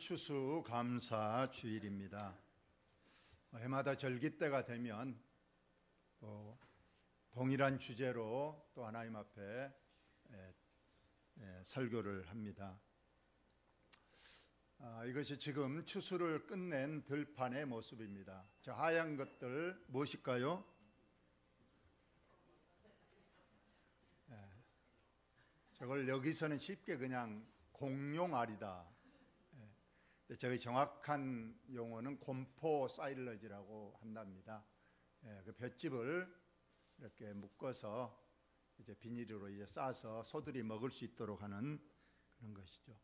추수감사 주일입니다. 해마다 절기 때가 되면 또 동일한 주제로 또 하나님 앞에 설교를 합니다. 이것이 지금 추수를 끝낸 들판의 모습입니다. 저 하얀 것들 무엇일까요? 저걸 여기서는 쉽게 그냥 공룡알이다. 저희 정확한 용어는 곰포 사일러지라고 한답니다. 그 볏짚을 이렇게 묶어서 이제 비닐로 이제 싸서 소들이 먹을 수 있도록 하는 그런 것이죠.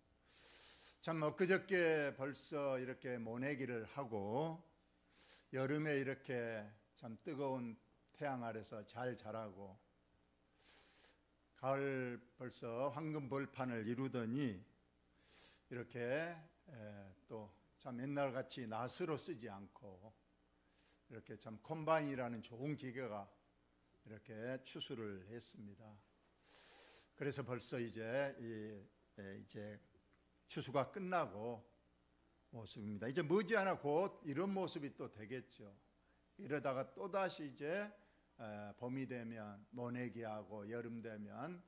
참 엊그저께 벌써 이렇게 모내기를 하고 여름에 이렇게 참 뜨거운 태양 아래서 잘 자라고 가을 벌써 황금 벌판을 이루더니 이렇게 또 참 옛날같이 낫으로 쓰지 않고 이렇게 참 컴바인이라는 좋은 기계가 이렇게 추수를 했습니다. 그래서 벌써 이제 추수가 끝나고 모습입니다. 이제 머지않아 곧 이런 모습이 또 되겠죠. 이러다가 또다시 이제 봄이 되면 모내기하고 여름 되면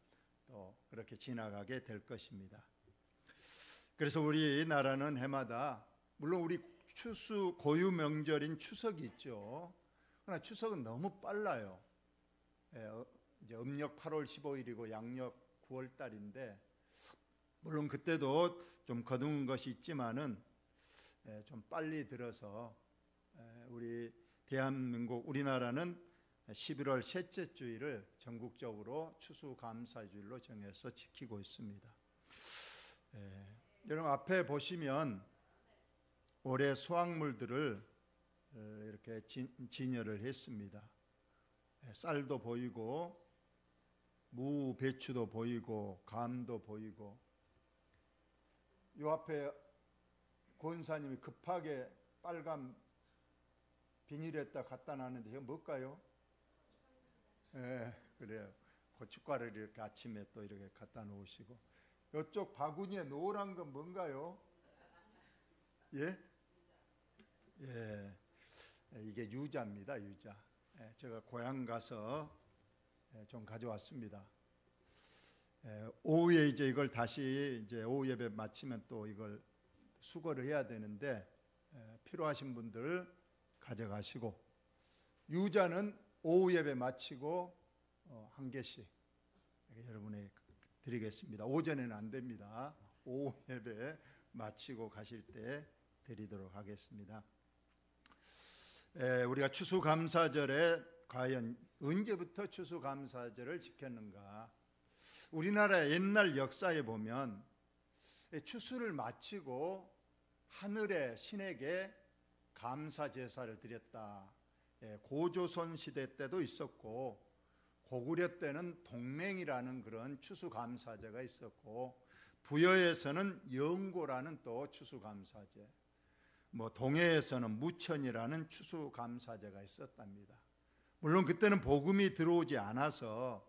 또 그렇게 지나가게 될 것입니다. 그래서 우리나라는 해마다 물론 우리 추수 고유 명절인 추석이 있죠. 그러나 추석은 너무 빨라요. 이제 음력 8월 15일이고 양력 9월 달인데 물론 그때도 좀 거둔 것이 있지만은 좀 빨리 들어서 우리 대한민국 우리나라는 11월 셋째 주일을 전국적으로 추수감사주일로 정해서 지키고 있습니다. 여러분 앞에 보시면 올해 수확물들을 이렇게 진열을 했습니다. 쌀도 보이고 무, 배추도 보이고 감도 보이고 요 앞에 권사님이 급하게 빨간 비닐에다 갖다 놨는데 이거 뭘까요? 그래요. 고춧가루를 이렇게 아침에 또 이렇게 갖다 놓으시고 이쪽 바구니에 노란 건 뭔가요? 예? 이게 유자입니다. 유자. 제가 고향 가서 좀 가져왔습니다. 오후에 이제 이걸 다시 이제 오후 예배 마치면 또 이걸 수거를 해야 되는데 필요하신 분들 가져가시고 유자는 오후 예배 마치고 한 개씩 여러분에게 드리겠습니다. 오전에는 안 됩니다. 오후 예배 마치고 가실 때 드리도록 하겠습니다. 우리가 추수감사절에 과연 언제부터 추수감사절을 지켰는가? 우리나라 옛날 역사에 보면 추수를 마치고 하늘의 신에게 감사 제사를 드렸다. 고조선 시대 때도 있었고 고구려 때는 동맹이라는 그런 추수감사제가 있었고 부여에서는 영고라는 또 추수감사제, 동해에서는 무천이라는 추수감사제가 있었답니다. 물론 그때는 복음이 들어오지 않아서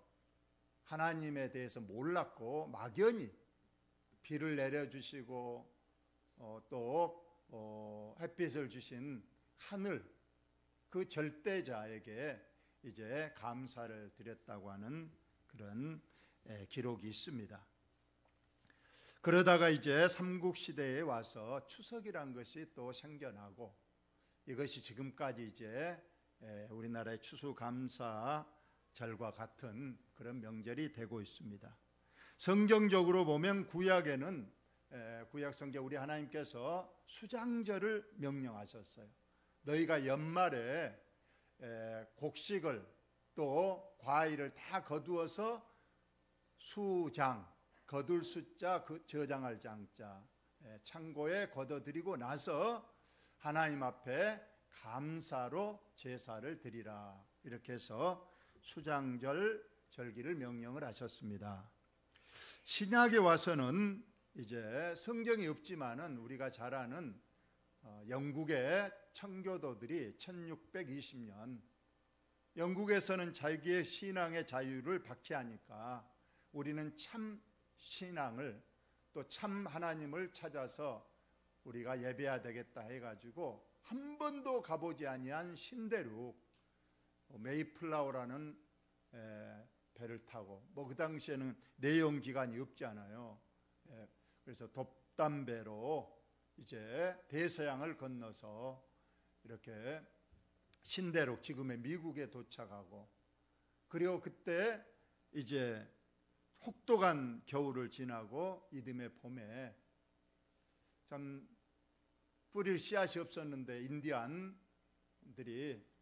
하나님에 대해서 몰랐고 막연히 비를 내려주시고 또 햇빛을 주신 하늘 그 절대자에게 이제 감사를 드렸다고 하는 그런 기록이 있습니다. 그러다가 이제 삼국시대에 와서 추석이란 것이 또 생겨나고 이것이 지금까지 이제 우리나라의 추수감사절과 같은 그런 명절이 되고 있습니다. 성경적으로 보면 구약에는 구약성경 우리 하나님께서 수장절을 명령하셨어요. 너희가 연말에 곡식을 또 과일을 다 거두어서 수장, 거둘 숫자, 저장할 장자 창고에 걷어들이고 나서 하나님 앞에 감사로 제사를 드리라. 이렇게 해서 수장절 절기를 명령을 하셨습니다. 신약에 와서는 이제 성경이 없지만은 우리가 잘 아는 영국의 청교도들이 1620년 영국에서는 자기의 신앙의 자유를 박해하니까 우리는 참 신앙을 또 참 하나님을 찾아서 우리가 예배해야 되겠다 해가지고 한 번도 가보지 아니한 신대륙 메이플라워라는 배를 타고, 뭐 그 당시에는 내영 기간이 없잖아요. 그래서 돛담배로 이제 대서양을 건너서 이렇게 신대륙, 지금의 미국에 도착하고, 그리고 그때 이제 혹독한 겨울을 지나고 이듬해 봄에 참 뿌릴 씨앗이 없었는데 인디안들이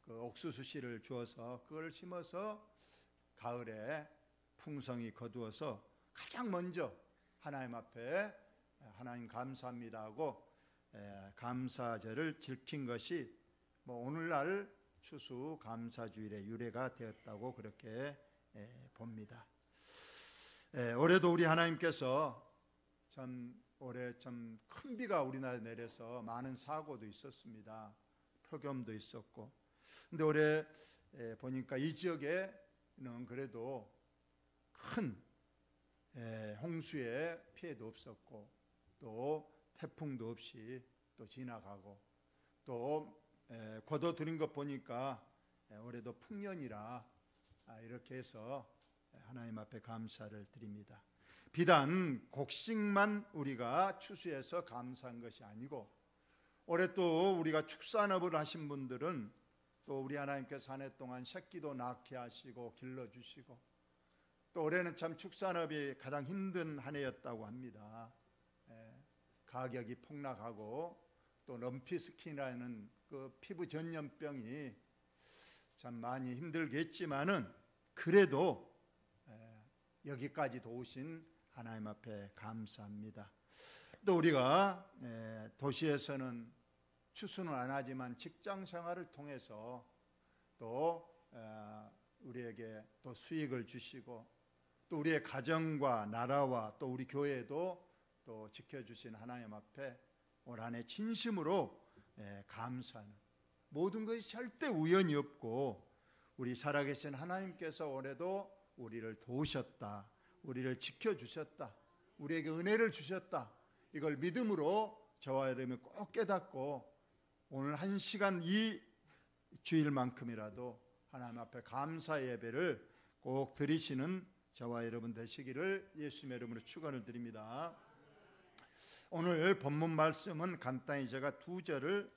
그 옥수수 씨를 주어서 그걸 심어서 가을에 풍성이 거두어서 가장 먼저 하나님 앞에 하나님 감사합니다 하고 감사제를 지킨 것이 뭐 오늘날 추수감사주일의 유래가 되었다고 그렇게 봅니다. 올해도 우리 하나님께서 올해 참 큰 비가 우리나라에 내려서 많은 사고도 있었습니다. 폭염도 있었고. 근데 올해 보니까 이 지역에는 그래도 큰 홍수의 피해도 없었고, 또 태풍도 없이 또 지나가고, 또 거둬들인 것 보니까 올해도 풍년이라 이렇게 해서 하나님 앞에 감사를 드립니다. 비단 곡식만 우리가 추수해서 감사한 것이 아니고, 올해 또 우리가 축산업을 하신 분들은 또 우리 하나님께서 한 해 동안 새끼도 낳게 하시고 길러주시고, 또 올해는 참 축산업이 가장 힘든 한 해였다고 합니다. 가격이 폭락하고 또 럼피스킨이라는 그 피부 전염병이 참 많이 힘들게 했지만은 그래도 여기까지 도우신 하나님 앞에 감사합니다. 또 우리가 도시에서는 추수는 안 하지만 직장 생활을 통해서 또 우리에게 또 수익을 주시고, 또 우리의 가정과 나라와 또 우리 교회도 또 지켜주신 하나님 앞에 올 한 해 진심으로 감사하는, 모든 것이 절대 우연이 없고 우리 살아계신 하나님께서 올해도 우리를 도우셨다, 우리를 지켜주셨다, 우리에게 은혜를 주셨다, 이걸 믿음으로 저와 여러분이 꼭 깨닫고 오늘 한 시간 이 주일만큼이라도 하나님 앞에 감사 예배를 꼭 드리시는 저와 여러분 되시기를 예수님의 이름으로 축원을 드립니다. 오늘 본문 말씀은 간단히 제가 두 절을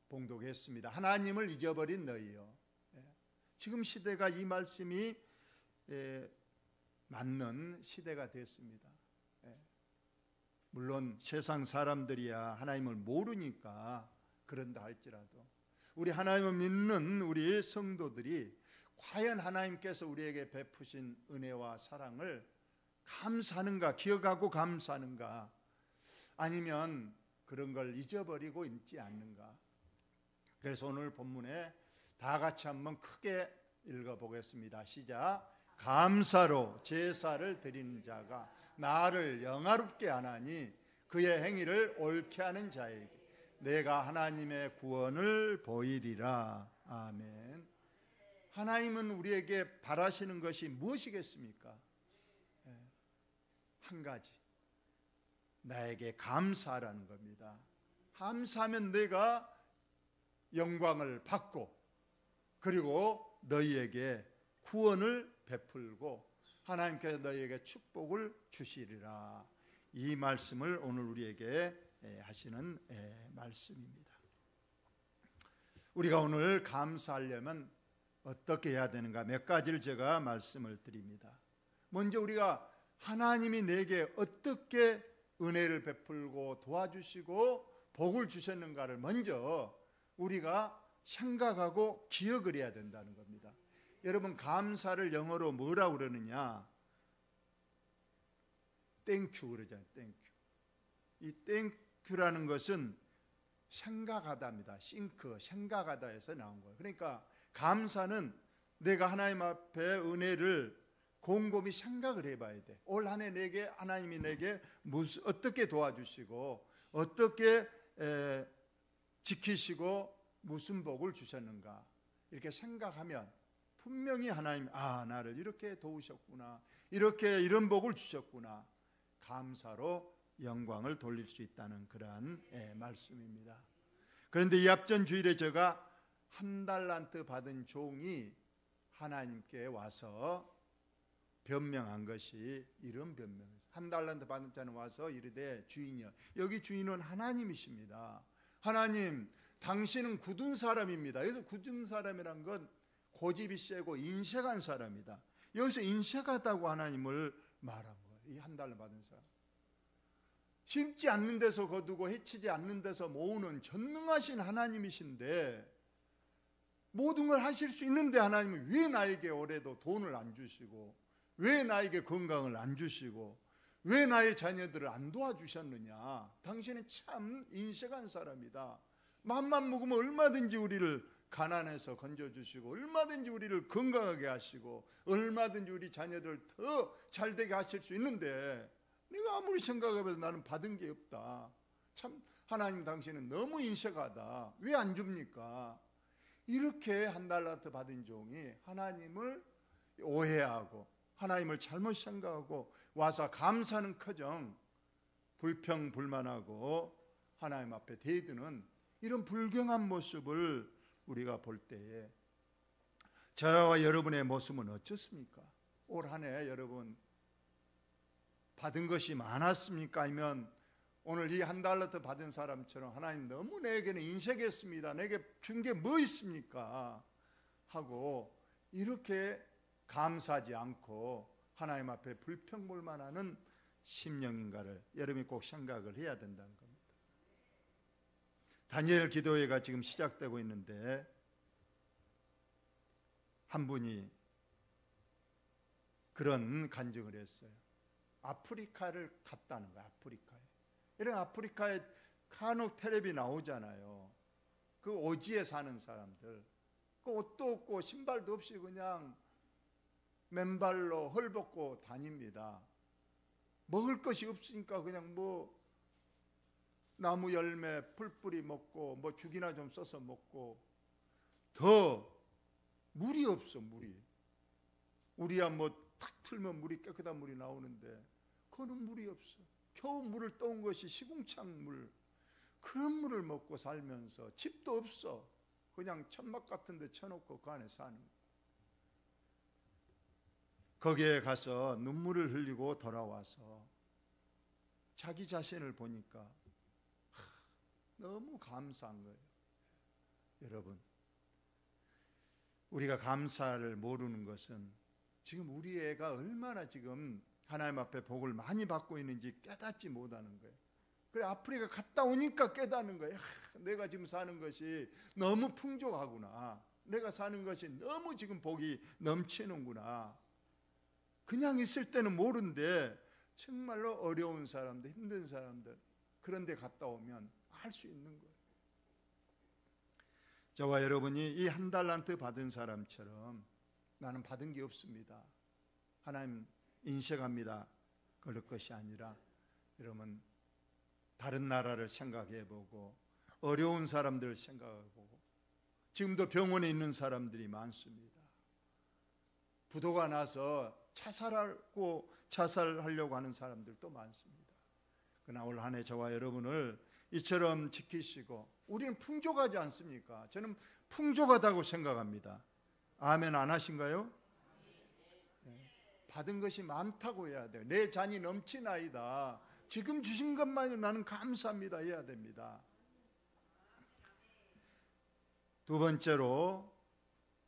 봉독했습니다. 하나님을 잊어버린 너희요. 지금 시대가 이 말씀이 맞는 시대가 됐습니다. 물론 세상 사람들이야 하나님을 모르니까 그런다 할지라도 우리 하나님을 믿는 우리 성도들이 과연 하나님께서 우리에게 베푸신 은혜와 사랑을 감사하는가, 기억하고 감사하는가, 아니면 그런 걸 잊어버리고 있지 않는가. 그래서 오늘 본문에 다 같이 한번 크게 읽어보겠습니다. 시작. 감사로 제사를 드리는 자가 나를 영화롭게 하나니 그의 행위를 옳게 하는 자에게 내가 하나님의 구원을 보이리라. 아멘. 하나님은 우리에게 바라시는 것이 무엇이겠습니까? 한 가지, 나에게 감사하라는 겁니다. 감사하면 내가 영광을 받고, 그리고 너희에게 구원을 베풀고 하나님께서 너희에게 축복을 주시리라. 이 말씀을 오늘 우리에게 하시는 말씀입니다. 우리가 오늘 감사하려면 어떻게 해야 되는가, 몇 가지를 제가 말씀을 드립니다. 먼저 우리가 하나님이 내게 어떻게 은혜를 베풀고 도와주시고 복을 주셨는가를 먼저 우리가 생각하고 기억을 해야 된다는 겁니다. 여러분, 감사를 영어로 뭐라고 그러느냐? 땡큐 그러잖아요. 땡큐. 이 땡큐라는 것은 생각하다입니다. 싱크, 생각하다에서 나온 거예요. 그러니까 감사는 내가 하나님 앞에 은혜를 곰곰이 생각을 해봐야 돼. 올 한 해 내게 하나님이 내게 어떻게 도와주시고 어떻게 지키시고 무슨 복을 주셨는가, 이렇게 생각하면 분명히 하나님, 나를 이렇게 도우셨구나, 이런 복을 주셨구나, 감사로 영광을 돌릴 수 있다는 그러한 말씀입니다. 그런데 이 앞전 주일에 제가 한 달란트 받은 종이 하나님께 와서 변명한 것이 이런 변명이에요. 한 달란트 받은 자는 와서 이르되 주인이여, 여기 주인은 하나님이십니다. 하나님, 당신은 굳은 사람입니다. 여기서 굳은 사람이란 건 고집이 세고 인색한 사람이다. 여기서 인색하다고 하나님을 말한 거예요. 이 한 달란트 받은 사람, 심지 않는 데서 거두고 해치지 않는 데서 모으는 전능하신 하나님이신데, 모든 걸 하실 수 있는데 하나님은 왜 나에게 올해도 돈을 안 주시고, 왜 나에게 건강을 안 주시고, 왜 나의 자녀들을 안 도와주셨느냐. 당신은 참 인색한 사람이다. 맘만 먹으면 얼마든지 우리를 가난해서 건져주시고, 얼마든지 우리를 건강하게 하시고, 얼마든지 우리 자녀들 더 잘되게 하실 수 있는데, 내가 아무리 생각해봐도 나는 받은 게 없다. 참 하나님, 당신은 너무 인색하다. 왜 안 줍니까? 이렇게 한 달란트 받은 종이 하나님을 오해하고 하나님을 잘못 생각하고 와서 감사는 커녕 불평불만하고 하나님 앞에 대드는 이런 불경한 모습을 우리가 볼 때에 저와 여러분의 모습은 어떻습니까? 올 한 해 여러분 받은 것이 많았습니까? 아니면 오늘 이 한 달란트 받은 사람처럼 하나님 너무 내게는 인색했습니다. 내게 준 게 뭐 있습니까? 하고 이렇게 감사하지 않고 하나님 앞에 불평불만하는 심령인가를 여러분이 꼭 생각을 해야 된다는 겁니다. 다니엘 기도회가 지금 시작되고 있는데 한 분이 그런 간증을 했어요. 아프리카를 갔다는 거야. 아프리카에. 이런 아프리카에 간혹 텔레비 나오잖아요. 그 오지에 사는 사람들, 그 옷도 없고 신발도 없이 그냥 맨발로 헐벗고 다닙니다. 먹을 것이 없으니까 그냥 뭐 나무 열매 풀뿌리 먹고 뭐 죽이나 좀 써서 먹고, 더 물이 없어. 물이 우리야 뭐 탁 틀면 물이 깨끗한 물이 나오는데 그거는 물이 없어. 겨우 물을 떠온 것이 시궁창 물, 그런 물을 먹고 살면서 집도 없어. 그냥 천막 같은 데 쳐놓고 그 안에 사는 거야. 거기에 가서 눈물을 흘리고 돌아와서 자기 자신을 보니까 너무 감사한 거예요. 여러분, 우리가 감사를 모르는 것은 지금 우리 애가 얼마나 지금 하나님 앞에 복을 많이 받고 있는지 깨닫지 못하는 거예요. 그래, 아프리카 갔다 오니까 깨닫는 거예요. 내가 지금 사는 것이 너무 풍족하구나. 내가 사는 것이 너무 지금 복이 넘치는구나. 그냥 있을 때는 모르는데 정말로 어려운 사람들, 힘든 사람들, 그런 데 갔다 오면 알 수 있는 거예요. 저와 여러분이 이 한 달란트 받은 사람처럼 나는 받은 게 없습니다, 하나님 인색합니다, 그럴 것이 아니라 여러분 다른 나라를 생각해 보고 어려운 사람들을 생각해 보고, 지금도 병원에 있는 사람들이 많습니다. 부도가 나서 자살하려고 하는 사람들도 많습니다. 그러나 올 한 해 저와 여러분을 이처럼 지키시고, 우리는 풍족하지 않습니까? 저는 풍족하다고 생각합니다. 아멘 안 하신가요? 네. 받은 것이 많다고 해야 돼요. 내 잔이 넘치나이다, 지금 주신 것만으로 나는 감사합니다 해야 됩니다. 두 번째로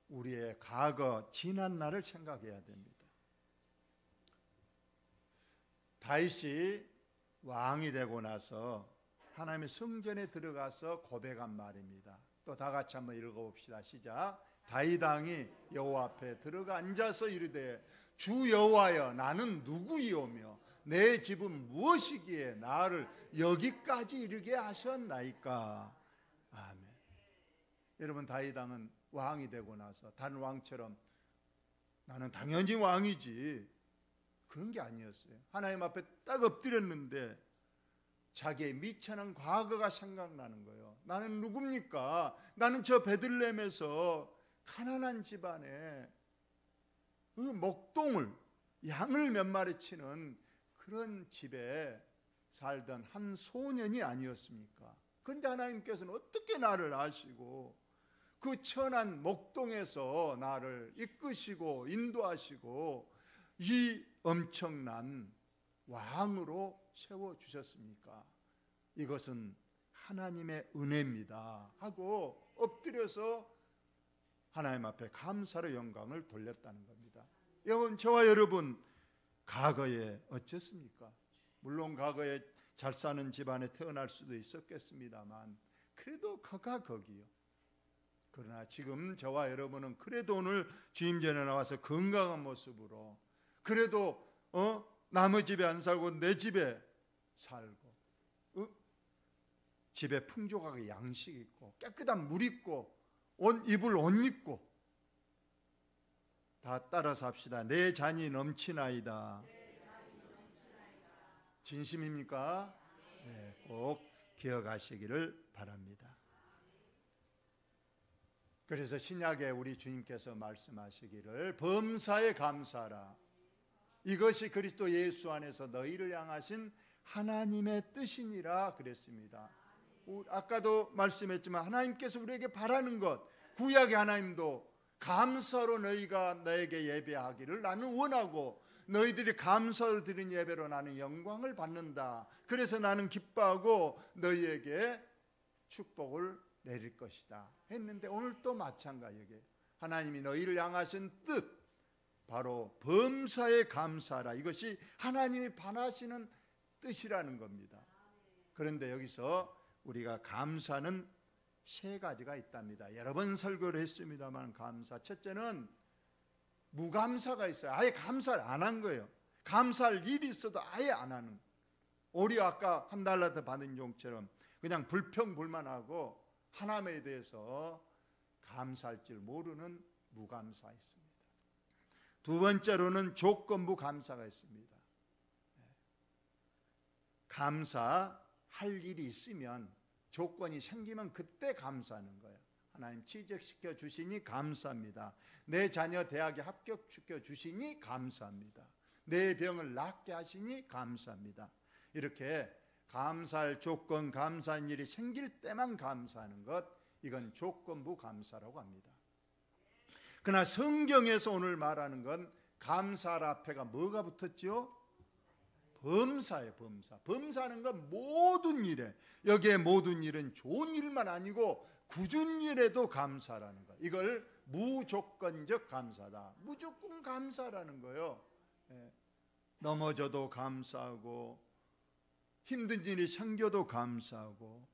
우리의 과거 지난 날을 생각해야 됩니다. 다윗이 왕이 되고 나서 하나님의 성전에 들어가서 고백한 말입니다. 또 다 같이 한번 읽어봅시다. 시작. 다윗 왕이 여호와 앞에 들어가 앉아서 이르되 주 여호와여, 나는 누구이오며 내 집은 무엇이기에 나를 여기까지 이르게 하셨나이까. 아멘. 여러분, 다윗 왕은 왕이 되고 나서 다른 왕처럼 나는 당연히 왕이지, 그런 게 아니었어요. 하나님 앞에 딱 엎드렸는데 자기의 미천한 과거가 생각나는 거예요. 나는 누굽니까? 나는 저 베들레헴에서 가난한 집안에 그 목동을, 양을 몇 마리 치는 그런 집에 살던 한 소년이 아니었습니까? 그런데 하나님께서는 어떻게 나를 아시고 그 천한 목동에서 나를 이끄시고 인도하시고 이 엄청난 왕으로 세워주셨습니까? 이것은 하나님의 은혜입니다 하고 엎드려서 하나님 앞에 감사로 영광을 돌렸다는 겁니다. 여러분, 저와 여러분 과거에 어쨌습니까? 물론 과거에 잘 사는 집안에 태어날 수도 있었겠습니다만 그래도 거가 거기요. 그러나 지금 저와 여러분은 그래도 오늘 주님 전에 나와서 건강한 모습으로 그래도 남의 집에 안 살고 내 집에 살고 집에 풍족하게 양식 있고 깨끗한 물 있고 입을 옷 입고 다 따라서 합시다. 내 잔이 넘치나이다. 진심입니까? 네, 꼭 기억하시기를 바랍니다. 그래서 신약에 우리 주님께서 말씀하시기를 범사에 감사하라. 이것이 그리스도 예수 안에서 너희를 향하신 하나님의 뜻이니라 그랬습니다. 아까도 말씀했지만 하나님께서 우리에게 바라는 것, 구약의 하나님도 감사로 너희가 나에게 예배하기를 나는 원하고 너희들이 감사로 드린 예배로 나는 영광을 받는다. 그래서 나는 기뻐하고 너희에게 축복을 내릴 것이다 했는데 오늘 또 마찬가지예요. 하나님이 너희를 향하신 뜻, 바로 범사에 감사하라. 이것이 하나님이 바라시는 뜻이라는 겁니다. 그런데 여기서 우리가 감사는 세 가지가 있답니다. 여러 번 설교를 했습니다만 감사, 첫째는 무감사가 있어요. 아예 감사를 안 한 거예요. 감사할 일이 있어도 아예 안 하는. 오히려 아까 한 달러 받은 용처럼 그냥 불평불만하고 하나님에 대해서 감사할 줄 모르는 무감사 있습니다. 두 번째로는 조건부 감사가 있습니다. 감사할 일이 있으면 조건이 생기면 그때 감사하는 거예요. 하나님 취직시켜 주시니 감사합니다. 내 자녀 대학에 합격시켜 주시니 감사합니다. 내 병을 낫게 하시니 감사합니다. 이렇게 감사할 조건, 감사한 일이 생길 때만 감사하는 것, 이건 조건부 감사라고 합니다. 그러나 성경에서 오늘 말하는 건 감사할 앞에가 뭐가 붙었죠? 범사예요. 범사. 범사하는 건 모든 일에, 여기에 모든 일은 좋은 일만 아니고 굳은 일에도 감사라는 거. 이걸 무조건적 감사다. 무조건 감사라는 거예요. 넘어져도 감사하고 힘든 일이 생겨도 감사하고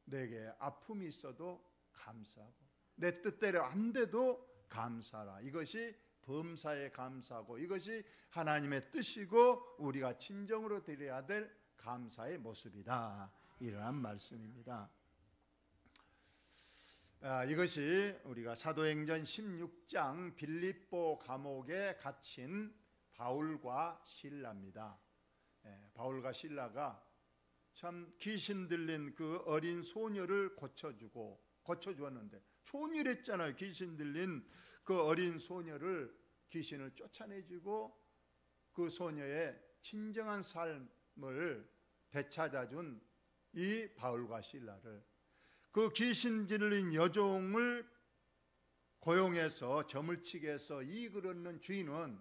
내게 아픔이 있어도 감사하고 내 뜻대로 안 돼도 감사라. 이것이 범사에 감사하고 이것이 하나님의 뜻이고 우리가 진정으로 드려야 될 감사의 모습이다. 이러한 말씀입니다. 이것이 우리가 사도행전 16장 빌립보 감옥에 갇힌 바울과 실라입니다. 바울과 실라가 참 귀신 들린 그 어린 소녀를 고쳐주었는데 좋은 일 했잖아요. 귀신 들린 그 어린 소녀를 귀신을 쫓아내주고 그 소녀의 진정한 삶을 되찾아준 이 바울과 실라를, 그 귀신 들린 여종을 고용해서 점을 치게 해서 이익을 얻는 주인은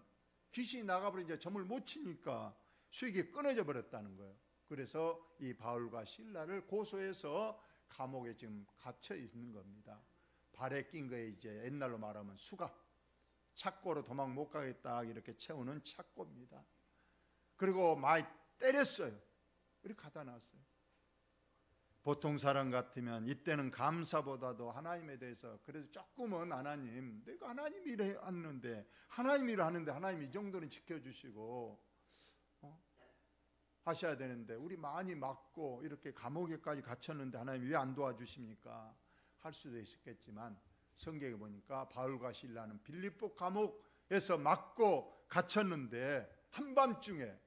귀신이 나가버리니 이제 점을 못 치니까 수익이 끊어져 버렸다는 거예요. 그래서 이 바울과 실라를 고소해서 감옥에 지금 갇혀 있는 겁니다. 발에 낀 거에 이제 옛날로 말하면 수갑, 착고로 도망 못 가겠다 이렇게 채우는 착고입니다. 그리고 많이 때렸어요. 이렇게 갖다 놨어요. 보통 사람 같으면 이때는 감사보다도 하나님에 대해서 그래도 조금은 하나님, 내가 하나님 일을 하는데 하나님 일을 하는데 하나님 이 정도는 지켜주시고 하셔야 되는데 우리 많이 맞고 이렇게 감옥에까지 갇혔는데 하나님 왜 안 도와주십니까? 할 수도 있었겠지만 성경에 보니까 바울과 실라는 빌립보 감옥에서 맞고 갇혔는데 한밤중에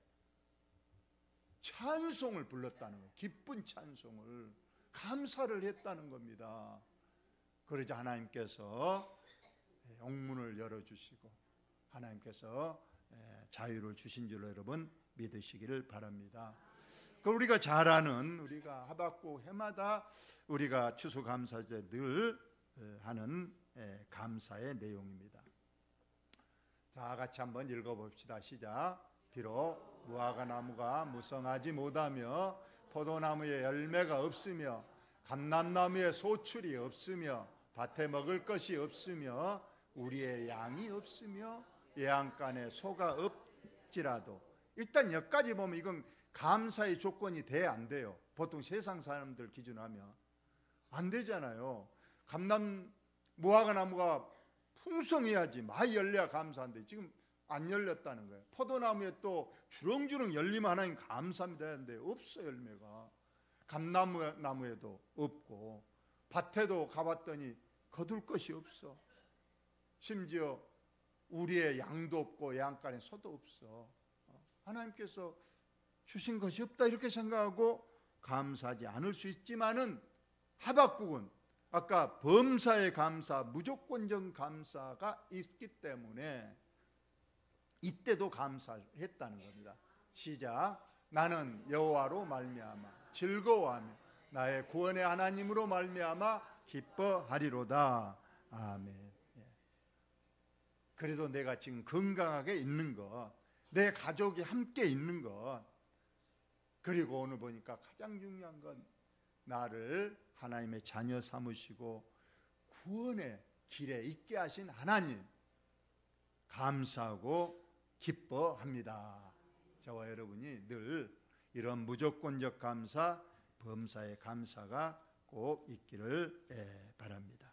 찬송을 불렀다는 거예요. 기쁜 찬송을, 감사를 했다는 겁니다. 그러자 하나님께서 영문을 열어주시고 하나님께서 자유를 주신 줄로 여러분 믿으시기를 바랍니다. 그 우리가 잘 아는 우리가 하박국 해마다 우리가 추수감사제 늘 하는 감사의 내용입니다. 자, 같이 한번 읽어봅시다. 시작. 비록 무화과 나무가 무성하지 못하며 포도나무에 열매가 없으며 감람나무에 소출이 없으며 밭에 먹을 것이 없으며 우리의 양이 없으며 예양간에 소가 없지라도, 일단 여기까지 보면 이건 감사의 조건이 돼야 안 돼요. 보통 세상 사람들 기준하면 안 되잖아요. 무화과 나무가 풍성해야지 많이 열려야 감사한데 지금 안 열렸다는 거예요. 포도나무에 또 주렁주렁 열리면 하나님 감사합니다 하는데 없어, 열매가. 감나무에도 없고 밭에도 가봤더니 거둘 것이 없어. 심지어 우리의 양도 없고 양간에 소도 없어. 하나님께서 주신 것이 없다 이렇게 생각하고 감사하지 않을 수 있지만은 하박국은 아까 범사의 감사, 무조건적 감사가 있기 때문에 이때도 감사했다는 겁니다. 시작. 나는 여호와로 말미암아 즐거워하며 나의 구원의 하나님으로 말미암아 기뻐하리로다. 아멘. 그래도 내가 지금 건강하게 있는 것, 내 가족이 함께 있는 것, 그리고 오늘 보니까 가장 중요한 건 나를 하나님의 자녀 삼으시고 구원의 길에 있게 하신 하나님 감사하고 기뻐합니다. 저와 여러분이 늘 이런 무조건적 감사, 범사의 감사가 꼭 있기를 바랍니다.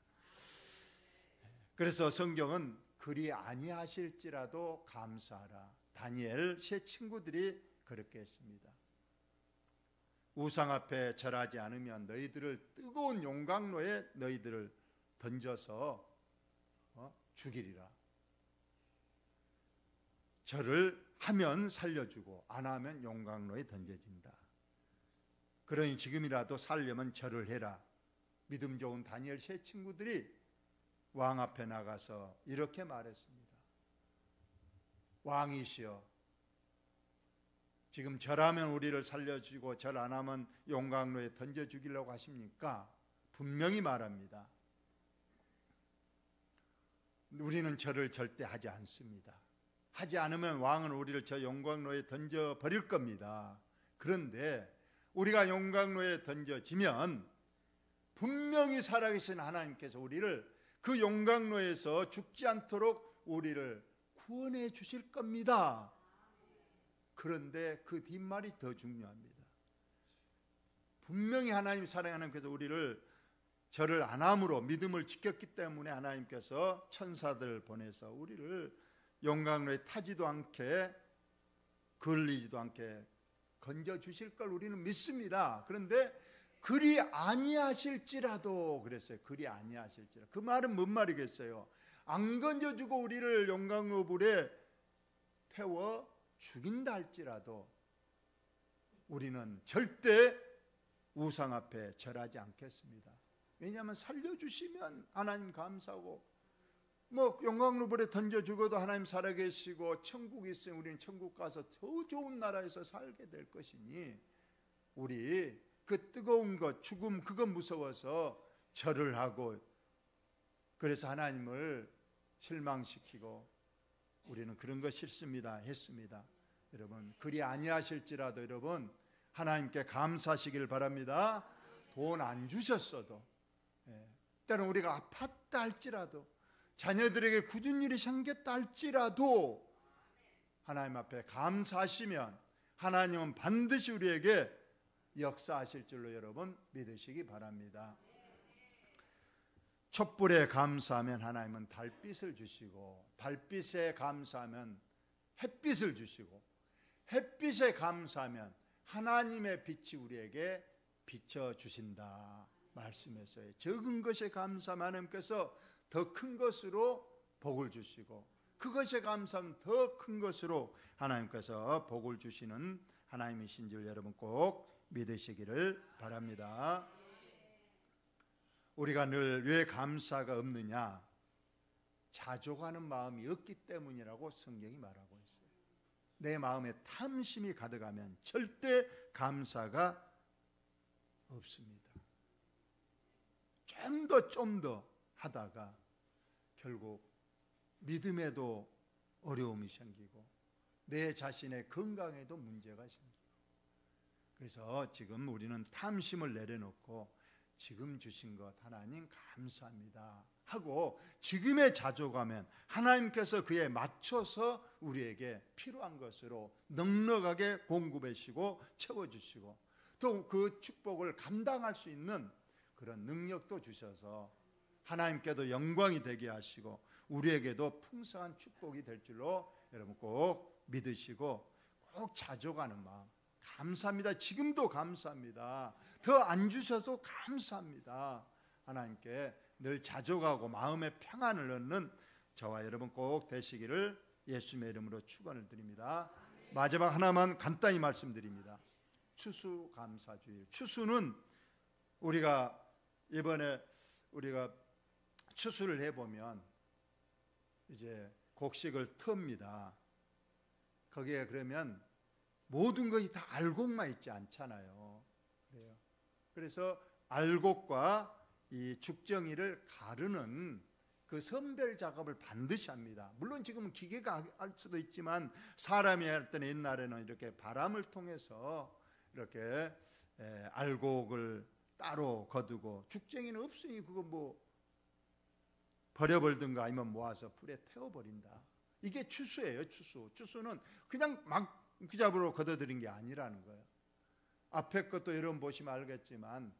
그래서 성경은 그리 아니하실지라도 감사하라. 다니엘 세 친구들이 그렇게 했습니다. 우상 앞에 절하지 않으면 너희들을 뜨거운 용광로에 너희들을 던져서 죽이리라. 절을 하면 살려주고 안 하면 용광로에 던져진다. 그러니 지금이라도 살려면 절을 해라. 믿음 좋은 다니엘 세 친구들이 왕 앞에 나가서 이렇게 말했습니다. 왕이시여, 지금 절하면 우리를 살려주고 절 안 하면 용광로에 던져 죽이려고 하십니까? 분명히 말합니다. 우리는 절을 절대 하지 않습니다. 하지 않으면 왕은 우리를 저 용광로에 던져 버릴 겁니다. 그런데 우리가 용광로에 던져지면 분명히 살아계신 하나님께서 우리를 그 용광로에서 죽지 않도록 우리를 구원해 주실 겁니다. 그런데 그 뒷말이 더 중요합니다. 분명히 하나님 사랑하는 하나님께서 우리를 절을 안 함으로 믿음을 지켰기 때문에 하나님께서 천사들을 보내서 우리를 용광로에 타지도 않게 걸리지도 않게 건져 주실 걸 우리는 믿습니다. 그런데 그리 아니하실지라도 그랬어요. 그리 아니하실지라도. 그 말은 뭔 말이겠어요? 안 건져주고 우리를 용광로 불에 태워 죽인다 할지라도 우리는 절대 우상 앞에 절하지 않겠습니다. 왜냐하면 살려주시면 하나님 감사하고 용광로 불에 던져 죽어도 하나님 살아계시고 천국이 있으면 우리는 천국 가서 더 좋은 나라에서 살게 될 것이니 우리 그 뜨거운 것, 죽음 그거 무서워서 절을 하고 그래서 하나님을 실망시키고 우리는 그런 거 싫습니다 했습니다. 여러분 그리 아니하실지라도 여러분 하나님께 감사하시길 바랍니다. 돈 안 주셨어도 때는 우리가 아팠다 할지라도 자녀들에게 굳은 일이 생겼다 할지라도 하나님 앞에 감사하시면 하나님은 반드시 우리에게 역사하실 줄로 여러분 믿으시기 바랍니다. 촛불에 감사하면 하나님은 달빛을 주시고 달빛에 감사하면 햇빛을 주시고 햇빛에 감사하면 하나님의 빛이 우리에게 비춰주신다 말씀했어요. 적은 것에 감사하면 하나님께서 더 큰 것으로 복을 주시고 그것에 감사하면 더 큰 것으로 하나님께서 복을 주시는 하나님이신 줄 여러분 꼭 믿으시기를 바랍니다. 우리가 늘 왜 감사가 없느냐? 자족하는 마음이 없기 때문이라고 성경이 말하고 있어요. 내 마음에 탐심이 가득하면 절대 감사가 없습니다. 좀 더 하다가 결국 믿음에도 어려움이 생기고 내 자신의 건강에도 문제가 생기고, 그래서 지금 우리는 탐심을 내려놓고 지금 주신 것 하나님 감사합니다 하고 지금의 자족하면 하나님께서 그에 맞춰서 우리에게 필요한 것으로 넉넉하게 공급하시고 채워주시고 또 그 축복을 감당할 수 있는 그런 능력도 주셔서 하나님께도 영광이 되게 하시고 우리에게도 풍성한 축복이 될 줄로 여러분 꼭 믿으시고 꼭 자족하는 마음, 감사합니다. 지금도 감사합니다. 더 안 주셔도 감사합니다. 하나님께 늘 자족하고 마음의 평안을 얻는 저와 여러분 꼭 되시기를 예수님의 이름으로 축원을 드립니다. 마지막 하나만 간단히 말씀드립니다. 추수감사주일. 추수는 우리가 이번에 우리가 추수를 해보면 이제 곡식을 틉니다. 거기에 그러면 모든 것이 다 알곡만 있지 않잖아요. 그래요. 그래서 알곡과 이 죽정이를 가르는 그 선별 작업을 반드시 합니다. 물론 지금은 기계가 할 수도 있지만 사람이 할 때는 옛날에는 이렇게 바람을 통해서 이렇게 알곡을 따로 거두고, 죽정이는 없으니 그거 뭐 버려버리든가 아니면 모아서 불에 태워버린다. 이게 추수예요. 추수는 그냥 막 그잡으로 걷어들인 게 아니라는 거예요. 앞에 것도 여러분 보시면 알겠지만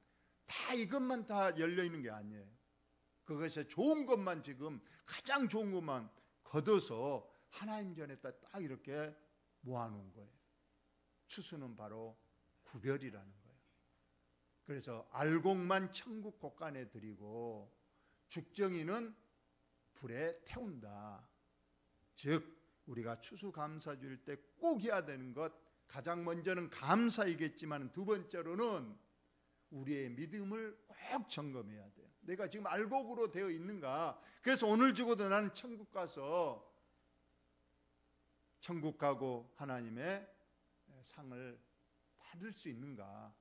다 이것만 다 열려있는 게 아니에요. 그것에 좋은 것만, 지금 가장 좋은 것만 걷어서 하나님 전에 딱 이렇게 모아놓은 거예요. 추수는 바로 구별이라는 거예요. 그래서 알곡만 천국 곳간에 드리고 죽정이는 불에 태운다. 즉 우리가 추수감사주일 때 꼭 해야 되는 것, 가장 먼저는 감사이겠지만 두 번째로는 우리의 믿음을 꼭 점검해야 돼요. 내가 지금 알곡으로 되어 있는가? 그래서 오늘 죽어도 나는 천국 가서 천국 가고 하나님의 상을 받을 수 있는가?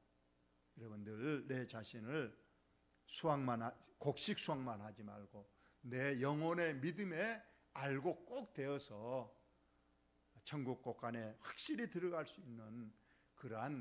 여러분들 내 자신을 곡식 수확만 하지 말고 내 영혼의 믿음에 알곡 꼭 되어서 천국 곳간에 확실히 들어갈 수 있는 그러한